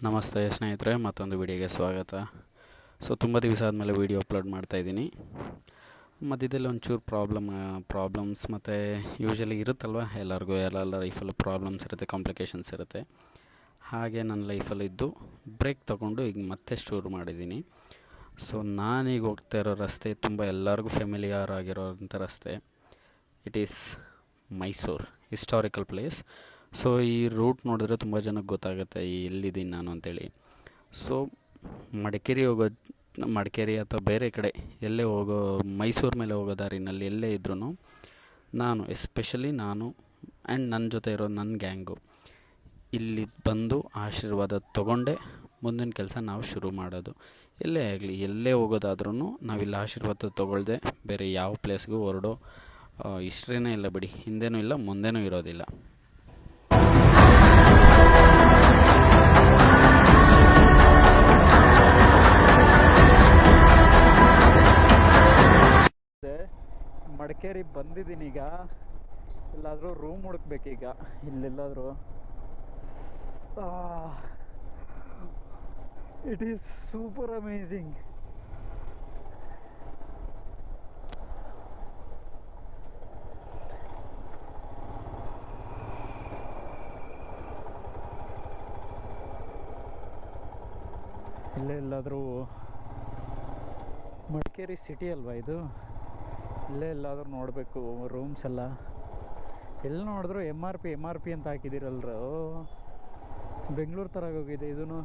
ನಮಸ್ತೆ ಸ್ನೇಹಿತರೆ, ಮತ್ತೊಂದು ವಿಡಿಯೋಗೆ ಸ್ವಾಗತ. ತುಂಬ ದಿವಸ ಆದಮೇಲೆ ವಿಡಿಯೋ ಅಪ್ಲೋಡ್ ಮಾಡ್ತಾಯಿದ್ದೀನಿ. ಮಧ್ಯದಲ್ಲಿ ಒಂಚೂರು ಪ್ರಾಬ್ಲಮ್ಸ್ ಮತ್ತು ಯೂಶಲಿ ಇರುತ್ತಲ್ವ, ಎಲ್ಲರಿಗೂ ಎಲ್ಲ ಲೈಫಲ್ಲೂ ಪ್ರಾಬ್ಲಮ್ಸ್ ಇರುತ್ತೆ, ಕಾಂಪ್ಲಿಕೇಶನ್ಸ್ ಇರುತ್ತೆ. ಹಾಗೆ ನನ್ನ ಲೈಫಲ್ಲಿದ್ದು ಬ್ರೇಕ್ ತೊಗೊಂಡು ಈಗ ಮತ್ತೆ ಶುರು ಮಾಡಿದ್ದೀನಿ. ನಾನೀಗ ಹೋಗ್ತಾ ಇರೋ ರಸ್ತೆ ತುಂಬ ಎಲ್ಲರಿಗೂ ಫೆಮಿಲಿಯರ್ ಆಗಿರೋಂಥ ರಸ್ತೆ. It is Mysuru historical place. ಈ ರೂಟ್ ನೋಡಿದ್ರೆ ತುಂಬ ಜನಕ್ಕೆ ಗೊತ್ತಾಗುತ್ತೆ ಎಲ್ಲಿದ್ದೀನಿ ನಾನು ಅಂತೇಳಿ. ಮಡಿಕೇರಿ ಅಥವಾ ಬೇರೆ ಕಡೆ ಎಲ್ಲೇ ಮೈಸೂರು ಮೇಲೆ ಹೋಗೋ ದಾರಿನಲ್ಲಿ ಎಲ್ಲೇ ಇದ್ರೂ ಎಸ್ಪೆಷಲಿ ನಾನು ಆ್ಯಂಡ್ ನನ್ನ ಜೊತೆ ಇರೋ ನನ್ನ ಗ್ಯಾಂಗು ಇಲ್ಲಿ ಬಂದು ಆಶೀರ್ವಾದ ತೊಗೊಂಡೇ ಮುಂದಿನ ಕೆಲಸ ನಾವು ಶುರು ಮಾಡೋದು. ಎಲ್ಲೇ ಆಗಲಿ, ಎಲ್ಲೇ ಹೋಗೋದಾದ್ರೂ ನಾವಿಲ್ಲಿ ಆಶೀರ್ವಾದ ತೊಗೊಳ್ದೆ ಬೇರೆ ಯಾವ ಪ್ಲೇಸ್ಗೂ ಹೊರಡೋ ಹಿಸ್ಟ್ರಿನೇ ಇಲ್ಲ ಬಿಡಿ. ಹಿಂದೆನೂ ಇಲ್ಲ, ಮುಂದೆನೂ ಇರೋದಿಲ್ಲ. ಮಡಿಕೇರಿ ಬಂದಿದ್ದೀನಿ. ಈಗ ಎಲ್ಲಾದರೂ ರೂಮ್ ಹುಡುಕ್ಬೇಕೀಗ, ಇಲ್ಲೆಲ್ಲಾದರೂ. It is super amazing. ಇಲ್ಲೇ ಎಲ್ಲಾದರೂ ಮಡಿಕೇರಿ ಸಿಟಿ ಅಲ್ವಾ ಇದು, ಇಲ್ಲೇ ಎಲ್ಲಾದರೂ ನೋಡಬೇಕು ರೂಮ್ಸ್ ಎಲ್ಲ. ಎಲ್ಲಿ ನೋಡಿದ್ರು ಎಮ್ ಆರ್ ಪಿ ಅಂತ ಹಾಕಿದ್ದೀರಲ್ರ, ಬೆಂಗಳೂರು ಥರ ಹೋಗಿದೆ ಇದೂ.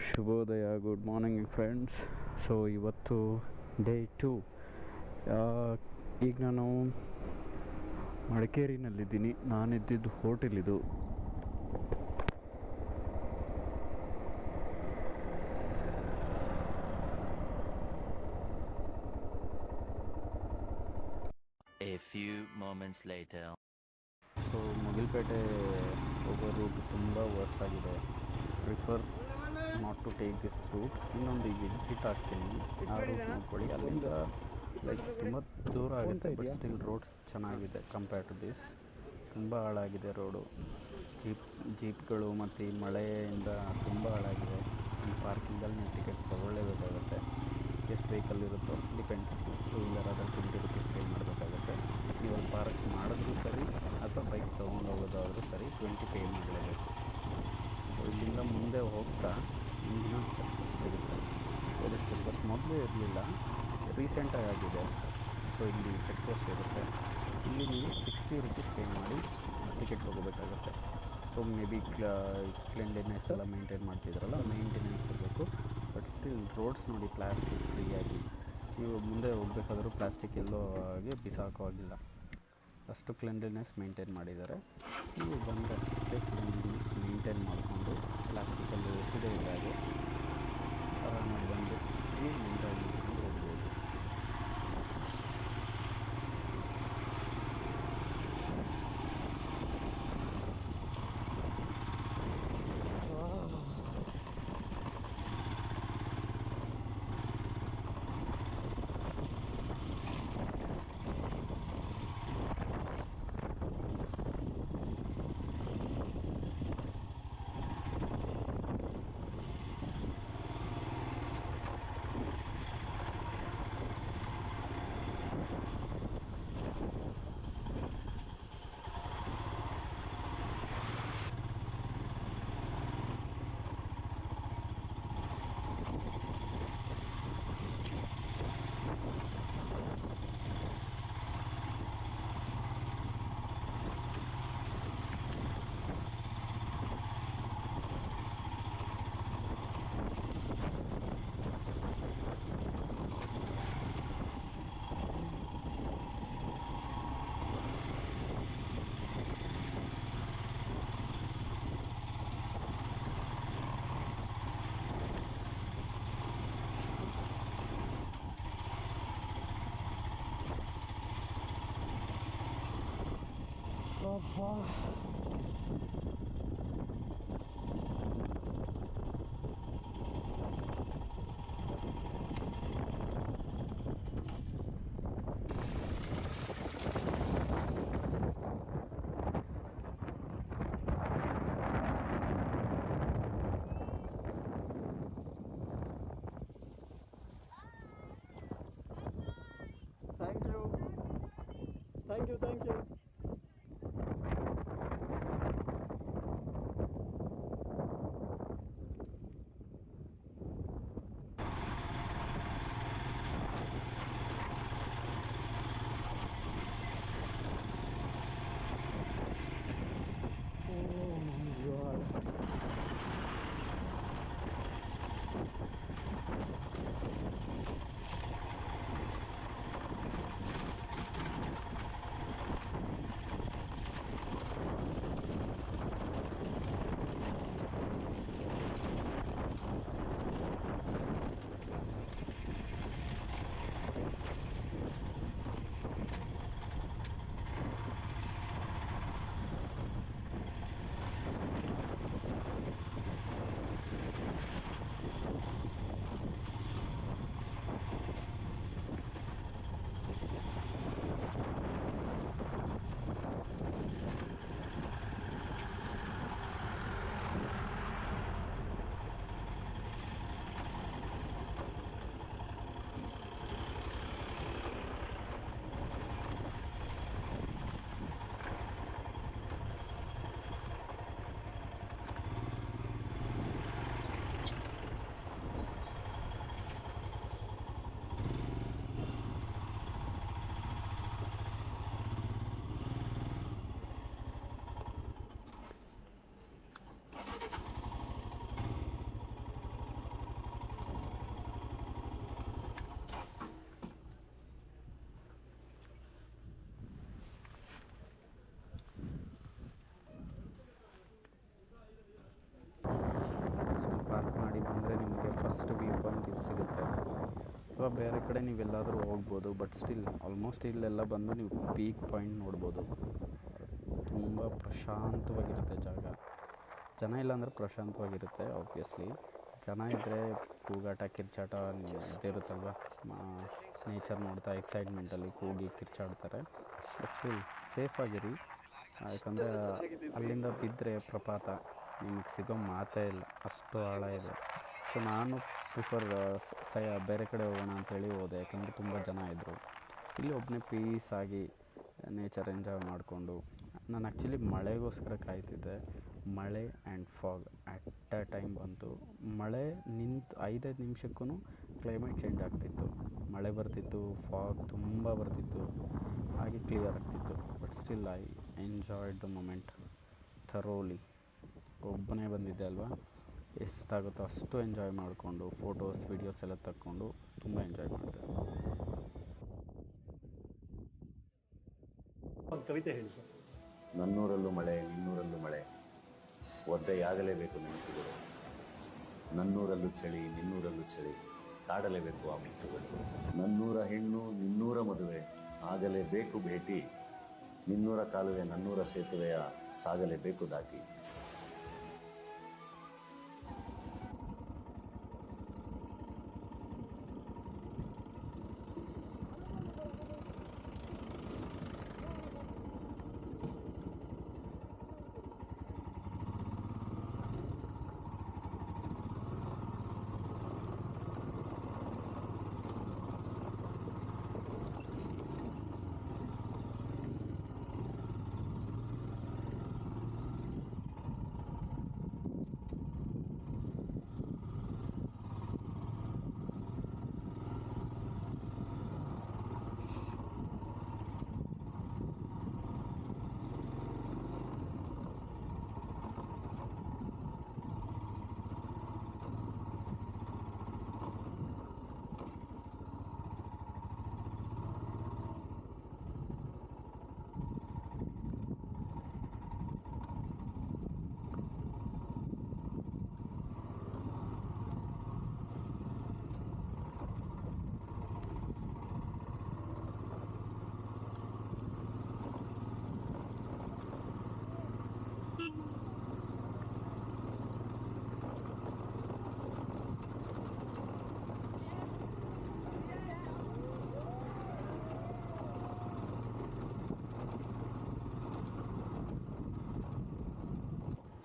ಶುಭೋದಯ, ಗುಡ್ ಮಾರ್ನಿಂಗ್ ಫ್ರೆಂಡ್ಸ್. ಇವತ್ತು ಡೇ 2. ಈಗ ನಾನು ಮಡಿಕೇರಿನಲ್ಲಿದ್ದೀನಿ. ನಾನಿದ್ದಿದ್ದು ಹೋಟೆಲ್ ಇದು. A few moments later. Mugilpete ಹೋಗೋ ರೂಟ್ ತುಂಬ ವರ್ಸ್ಟ್ ಆಗಿದೆ. Prefer not to take this route. ಇನ್ನೊಂದು ಈಗ ವಿಸಿಟ್ ಆಗ್ತೀನಿ, ಆ ರೂಟ್ ನೋಡ್ಕೊಳ್ಳಿ. ಅಲ್ಲಿಂದ ತುಂಬ ದೂರ ಆಗುತ್ತೆ, ಬಟ್ ಸ್ಟಿಲ್ ರೋಡ್ಸ್ ಚೆನ್ನಾಗಿದೆ ಕಂಪೇರ್ ಟು ದಿಸ್. ತುಂಬ ಹಾಳಾಗಿದೆ ರೋಡು. ಜೀಪ್ಗಳು ಮತ್ತು ಈ ಮಳೆಯಿಂದ ತುಂಬ ಹಾಳಾಗಿದೆ. ಈ ಪಾರ್ಕಿಂಗಲ್ಲಿ ನೀವು ಟಿಕೆಟ್ ತೊಗೊಳ್ಳೇಬೇಕಾಗುತ್ತೆ. ಎಷ್ಟು ವೆಹಿಕಲ್ ಇರುತ್ತೋ ಡಿಪೆಂಡ್ಸ್. 2 ವೀಲರ್ ಆದರೆ 20 ರೂಪೀಸ್ ಪೇ ಮಾಡಬೇಕಾಗುತ್ತೆ. ನೀವು ಅಲ್ಲಿ ಪಾರ್ಕ್ ಮಾಡಿದ್ರೂ ಸರಿ ಅಥವಾ ಬೈಕ್ ತೊಗೊಂಡು ಹೋಗೋದಾದರೂ ಸರಿ 20 ಪೇ ಮಾಡಲೇಬೇಕು. ಇಲ್ಲಿಂದ ಮುಂದೆ ಹೋಗ್ತಾ ಇನ್ನೂ ಚೆಕ್ ಪೋಸ್ಟ್ ಸಿಗುತ್ತೆ. ಪೊಲೀಸ್ ಚೆಕ್ ಪೋಸ್ಟ್ ಮೊದಲು ಇರಲಿಲ್ಲ, ರೀಸೆಂಟಾಗಿ ಆಗಿದೆ. ಇಲ್ಲಿ ಚೆಕ್ ಪೋಸ್ಟ್ ಇರುತ್ತೆ. ಇಲ್ಲಿ ನೀವು 60 ರೂಪೀಸ್ ಪೇ ಮಾಡಿ ಟಿಕೆಟ್ ತೊಗೋಬೇಕಾಗುತ್ತೆ. ಮೇ ಬಿ ಕ್ಲೀನ್ಲಿನೆಸ್ ಎಲ್ಲ ಮೇಂಟೈನ್ ಮಾಡ್ತಿದ್ರಲ್ಲ, ಮೇಂಟೆನೆನ್ಸ್ ಇರಬೇಕು. ಬಟ್ ಸ್ಟಿಲ್ ರೋಡ್ಸ್ ನೋಡಿ, ಪ್ಲಾಸ್ಟಿಕ್ ಫ್ರೀಯಾಗಿ ನೀವು ಮುಂದೆ ಹೋಗಬೇಕಾದ್ರೂ ಪ್ಲಾಸ್ಟಿಕ್ ಎಲ್ಲೋ ಆಗಿ ಬಿಸಾಕೋ ಅಷ್ಟು ಕ್ಲೀನ್ಲಿನೆಸ್ ಮೇಂಟೈನ್ ಮಾಡಿದ್ದಾರೆ. ನೀವು ಬಂದರೆ ಅಷ್ಟೇ ಕ್ಲೀನ್ಲಿನೆಸ್ ಮೇಂಟೈನ್ ಮಾಡಿಕೊಂಡು ಪ್ಲಾಸ್ಟಿಕಲ್ಲಿ ಎಸೆದೇ ಇಲ್ಲ ಹಾಗೆ ಆರಾಮಾಗಿ ಬಂದು ನೀವು ಮೇಂಟೈನ್ ಮಾಡ್ಕೊಂಡು ಹೋಗ್ಬೋದು. Thank you thank you. Park ಮಾಡಿ ಬಂದರೆ ನಿಮಗೆ ಫಸ್ಟ್ ವ್ಯೂ ಪಾಯಿಂಟ್ ಇದು ಸಿಗುತ್ತೆ. ಅಥವಾ ಬೇರೆ ಕಡೆ ನೀವೆಲ್ಲಾದರೂ ಹೋಗ್ಬೋದು, ಬಟ್ ಸ್ಟಿಲ್ ಆಲ್ಮೋಸ್ಟ್ ಇಲ್ಲೆಲ್ಲ ಬಂದು ನೀವು ಪೀಕ್ ಪಾಯಿಂಟ್ ನೋಡ್ಬೋದು. ತುಂಬ ಪ್ರಶಾಂತವಾಗಿರುತ್ತೆ ಜಾಗ. ಜನ ಇಲ್ಲ ಅಂದರೆ ಪ್ರಶಾಂತವಾಗಿರುತ್ತೆ. ಆಬ್ವಿಯಸ್ಲಿ ಜನ ಇದ್ದರೆ ಕೂಗಾಟ ಕಿರ್ಚಾಟ ಇದ್ದೇ ಇರುತ್ತಲ್ವ. ನೇಚರ್ ನೋಡ್ತಾ ಎಕ್ಸೈಟ್ಮೆಂಟಲ್ಲಿ ಕೂಗಿ ಕಿರ್ಚಾಡ್ತಾರೆ. ಬಟ್ ಸ್ಟಿಲ್ ಸೇಫಾಗಿರಿ, ಯಾಕಂದರೆ ಅಲ್ಲಿಂದ ಬಿದ್ದರೆ ಪ್ರಪಾತ ನಿಮಗೆ ಸಿಗೋ ಮಾತೇ ಇಲ್ಲ, ಅಷ್ಟು ಆಳ ಇದೆ. ಸೊ ನಾನು ಪ್ರಿಫರ್ ಬೇರೆ ಕಡೆ ಹೋಗೋಣ ಅಂತೇಳಿ ಹೋದೆ, ಯಾಕಂದರೆ ತುಂಬ ಜನ ಇದ್ದರು. ಇಲ್ಲಿ ಒಬ್ಬನೇ ಪೀಸಾಗಿ ನೇಚರ್ ಎಂಜಾಯ್ ಮಾಡಿಕೊಂಡು, ನಾನು ಆ್ಯಕ್ಚುಲಿ ಮಳೆಗೋಸ್ಕರ ಕಾಯ್ತಿದ್ದೆ. ಮಳೆ and fog at A time ಬಂತು. ಮಳೆ ನಿಂತು 5-5 ನಿಮಿಷಕ್ಕೂ ಕ್ಲೈಮೇಟ್ ಚೇಂಜ್ ಆಗ್ತಿತ್ತು. ಮಳೆ ಬರ್ತಿತ್ತು, ಫಾಗ್ ತುಂಬ ಬರ್ತಿತ್ತು, ಹಾಗೆ ಕ್ಲಿಯರ್ ಆಗ್ತಿತ್ತು. But still I enjoyed the moment thoroughly. ಒಬ್ಬನೇ ಬಂದಿದ್ದೆ ಅಲ್ವಾ, ಎಷ್ಟಾಗುತ್ತೋ ಅಷ್ಟು ಎಂಜಾಯ್ ಮಾಡಿಕೊಂಡು ಫೋಟೋಸ್ ವೀಡಿಯೋಸ್ ಎಲ್ಲ ತಕ್ಕೊಂಡು ತುಂಬ ಎಂಜಾಯ್ ಮಾಡಿದೆ. ಒಂದು ಕವಿತೆ ಹೇಳಿ ಸರ್. ನನ್ನೂರಲ್ಲೂ ಮಳೆ ನಿನ್ನೂರಲ್ಲೂ ಮಳೆ, ಒದ್ದೆಯಾಗಲೇಬೇಕು ನೆನಪುಗಳು. ನನ್ನೂರಲ್ಲೂ ಚಳಿ ನಿನ್ನೂರಲ್ಲೂ ಚಳಿ, ಕಾಡಲೇಬೇಕು ಆ ಮುತ್ತುಗಳು. ನನ್ನೂರ ಹೆಣ್ಣು ನಿನ್ನೂರ ಮದುವೆ, ಆಗಲೇಬೇಕು ಭೇಟಿ. ನಿನ್ನೂರ ಕಾಲುವೆ ನನ್ನೂರ ಸೇತುವೆಯ, ಸಾಗಲೇಬೇಕು ದಾಟಿ.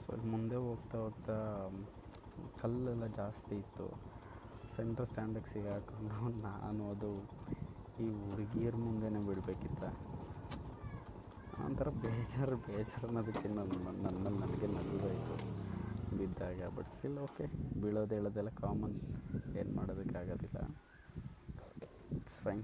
ಸೊ ಮುಂದೆ ಹೋಗ್ತಾ ಹೋಗ್ತಾ ಕಲ್ಲೆಲ್ಲ ಜಾಸ್ತಿ ಇತ್ತು. ಸೆಂಟ್ರ್ ಸ್ಟ್ಯಾಂಡಿಗೆ ಸಿಗಾಕೊಂಡು ನಾನು ಅದು ಈ ಹುಡುಗಿಯರ ಮುಂದೆನೇ ಬಿಡಬೇಕಿತ್ತ. ಒಂಥರ ಬೇಜಾರು ಅನ್ನೋದಕ್ಕಿಂತ ನನ್ನಲ್ಲಿ ನನಗೆ ನಗು ಬಿದ್ದಾಗ. ಬಟ್ ಸ್ಟಿಲ್ ಓಕೆ, ಬೀಳೋದು ಹೇಳೋದೆಲ್ಲ ಕಾಮನ್, ಏನು ಮಾಡೋದಕ್ಕಾಗೋದಿಲ್ಲ. It's fine.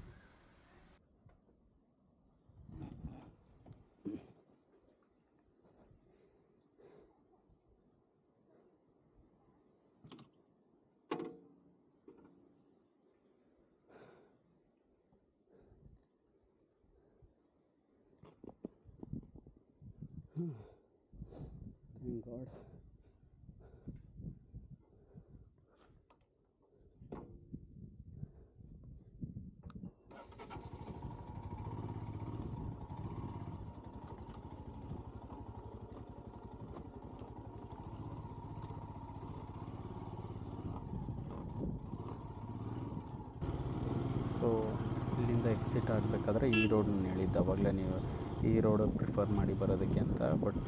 Thank God. So ಇಲ್ಲಿಂದ ಎಕ್ಸಿಟ್ ಆಗಬೇಕಾದ್ರೆ ಈ ರೋಡನ್ನ ಹೇಳಿದ್ದು ಅವಾಗಲೇ, ನೀವು ಈ ರೋಡ್ ಪ್ರಿಫರ್ ಮಾಡಿ ಬರೋದಕ್ಕೆ ಅಂತ. ಬಟ್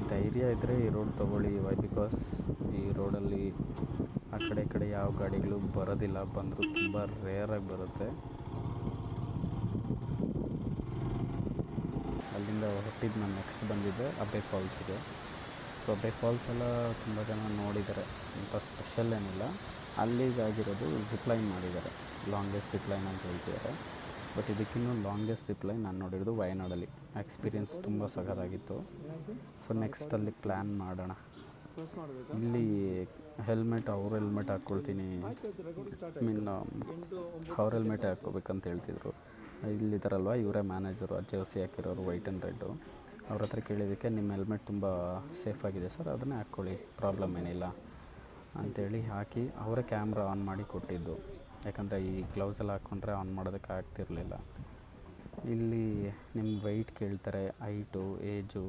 ಧೈರ್ಯ ಇದ್ದರೆ ಈ ರೋಡ್ ತೊಗೊಳ್ಳಿ. ವೈ? ಬಿಕಾಸ್ ಈ ರೋಡಲ್ಲಿ ಆ ಕಡೆ ಯಾವ ಗಾಡಿಗಳು ಬರೋದಿಲ್ಲ, ಬಂದರೂ ತುಂಬ ರೇರಾಗಿ ಬರುತ್ತೆ. ಅಲ್ಲಿಂದ ಹೊರಟಿದ್ದು ನಾನು ನೆಕ್ಸ್ಟ್ ಬಂದಿದ್ದೆ ಅಬ್ಬೆ ಫಾಲ್ಸಿಗೆ. ಸೊ ಅಬ್ಬೆ ಫಾಲ್ಸ್ ಎಲ್ಲ ತುಂಬ ಜನ ನೋಡಿದ್ದಾರೆ, ಅಂತ ಸ್ಪೆಷಲ್ ಏನಿಲ್ಲ. ಅಲ್ಲಿಗಾಗಿರೋದು ಜಿಪ್ಲೈನ್ ಮಾಡಿದ್ದಾರೆ, ಲಾಂಗೆಸ್ಟ್ ಜಿಪ್ಲೈನ್ ಅಂತ ಹೇಳ್ತಿದ್ದಾರೆ. ಬಟ್ ಇದಕ್ಕಿನ್ನೂ ಲಾಂಗೆಸ್ಟ್ ಜಿಪ್ಲೈನ್ ನಾನು ನೋಡಿರೋದು ವಯನಾಡಲ್ಲಿ. ಎಕ್ಸ್ಪೀರಿಯೆನ್ಸ್ ತುಂಬ ಸಖತ್ತಾಗಿತ್ತು. ಸೊ ನೆಕ್ಸ್ಟ್ ಅಲ್ಲಿ ಪ್ಲ್ಯಾನ್ ಮಾಡೋಣ. ಇಲ್ಲಿ ಹೆಲ್ಮೆಟ್ ಹಾಕ್ಕೊಳ್ತೀನಿ, ಅವ್ರ ಹೆಲ್ಮೆಟ್ ಹಾಕ್ಕೋಬೇಕಂತ ಹೇಳ್ತಿದ್ರು. ಇಲ್ಲಿದ್ದಾರಲ್ವ ಇವರೇ ಮ್ಯಾನೇಜರು, ಆ ಜರ್ಸಿ ಹಾಕಿರೋರು ವೈಟ್ ಆ್ಯಂಡ್ ರೆಡ್ಡು. ಅವ್ರ ಹತ್ರ ಕೇಳಿದ್ದಕ್ಕೆ ನಿಮ್ಮ ಹೆಲ್ಮೆಟ್ ತುಂಬ ಸೇಫಾಗಿದೆ ಸರ್, ಅದನ್ನೇ ಹಾಕ್ಕೊಳ್ಳಿ, ಪ್ರಾಬ್ಲಮ್ ಏನಿಲ್ಲ ಅಂಥೇಳಿ ಹಾಕಿ ಅವರೇ ಕ್ಯಾಮ್ರಾ ಆನ್ ಮಾಡಿ ಕೊಟ್ಟಿದ್ದು. ಯಾಕಂದರೆ ಈ ಗ್ಲೌಸ್ ಎಲ್ಲ ಹಾಕ್ಕೊಂಡ್ರೆ ಆನ್ ಮಾಡೋದಕ್ಕೆ ಆಗ್ತಿರಲಿಲ್ಲ. ಇಲ್ಲಿ ನಿಮ್ಮ ವೆಯ್ಟ್ ಕೇಳ್ತಾರೆ, ಹೈಟು, ಏಜು,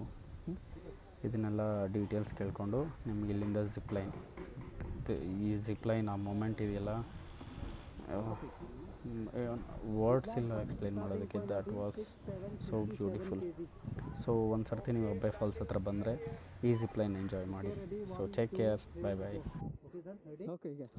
ಇದನ್ನೆಲ್ಲ ಡೀಟೇಲ್ಸ್ ಕೇಳಿಕೊಂಡು ನಿಮ್ಗೆ ಇಲ್ಲಿಂದ ಜಿಪ್ಲೈನ್, ಈ ಜಿಪ್ಲೈನ್ ಆ ಮೂಮೆಂಟ್ ಇದೆಯಲ್ಲ, ವರ್ಡ್ಸ್ ಇಲ್ಲ ಎಕ್ಸ್ಪ್ಲೈನ್ ಮಾಡೋದಕ್ಕೆ. That was so beautiful. So ಒಂದು ಸರ್ತಿ ನೀವು ಅಬ್ಬೆ ಫಾಲ್ಸ್ ಹತ್ರ ಬಂದರೆ ಈ ಜಿಪ್ಲೈನ್ ಎಂಜಾಯ್ ಮಾಡಿ. ಸೊ ಟೇಕ್ ಕೇರ್, ಬಾಯ್ ಬಾಯ್. Okay, yeah.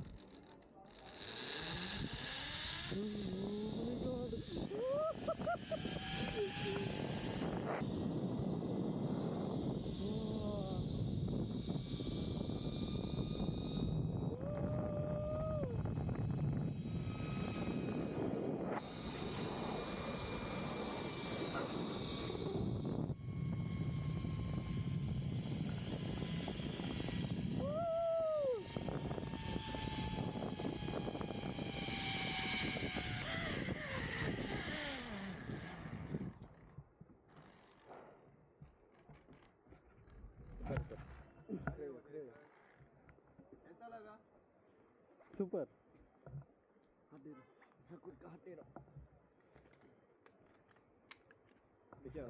कैसा लगा? Super. देखिए